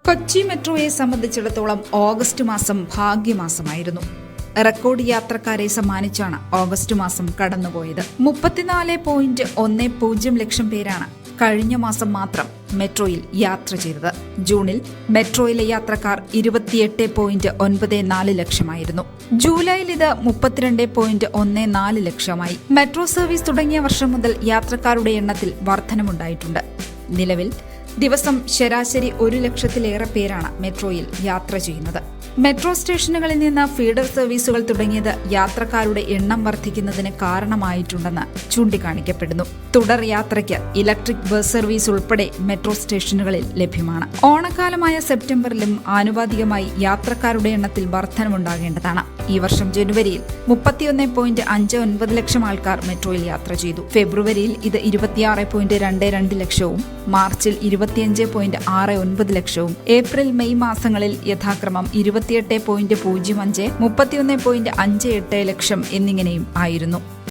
കൊച്ചി മെട്രോയെ സംബന്ധിച്ചിടത്തോളം ഓഗസ്റ്റ് മാസം ഭാഗ്യമാസമായിരുന്നു. റെക്കോർഡ് യാത്രക്കാരെ സമ്മാനിച്ചാണ് ഓഗസ്റ്റ് മാസം കടന്നുപോയത്. 34.10 ലക്ഷം പേരാണ് കഴിഞ്ഞ മാസം മാത്രം മെട്രോയിൽ യാത്ര ചെയ്തത്. ജൂണിൽ മെട്രോയിലെ യാത്രക്കാർ 28.94 ലക്ഷമായിരുന്നു. ജൂലൈയിൽ ഇത് 32.14 ലക്ഷമായി. മെട്രോ സർവീസ് തുടങ്ങിയ വർഷം മുതൽ യാത്രക്കാരുടെ എണ്ണത്തിൽ വർധനമുണ്ടായിട്ടുണ്ട്. നിലവിൽ ദിവസം ശരാശരി 1 ലക്ഷത്തിലേറെ പേരാണ് മെട്രോയിൽ യാത്ര ചെയ്യുന്നത്. മെട്രോ സ്റ്റേഷനുകളിൽ നിന്ന് ഫീഡർ സർവീസുകൾ തുടങ്ങിയത് യാത്രക്കാരുടെ എണ്ണം വർദ്ധിക്കുന്നതിന് കാരണമായിട്ടുണ്ടെന്ന് ചൂണ്ടിക്കാണിക്കപ്പെടുന്നു. തുടർ യാത്രയ്ക്ക് ഇലക്ട്രിക് ബസ് സർവീസ് ഉൾപ്പെടെ മെട്രോ സ്റ്റേഷനുകളിൽ ലഭ്യമാണ്. ഓണക്കാലമായ സെപ്റ്റംബറിലും ആനുപാതികമായി യാത്രക്കാരുടെ എണ്ണത്തിൽ വർധനമുണ്ടാകേണ്ടതാണ്. ഈ വർഷം ജനുവരിയിൽ 31.59 ലക്ഷം ആൾക്കാർ മെട്രോയിൽ യാത്ര ചെയ്തു. ഫെബ്രുവരിയിൽ ഇത് 26.22 ലക്ഷവും മാർച്ചിൽ 25.69 ലക്ഷവും ഏപ്രിൽ മെയ് മാസങ്ങളിൽ യഥാക്രമം 28.05, 31.58 ലക്ഷം എന്നിങ്ങനെയും ആയിരുന്നു.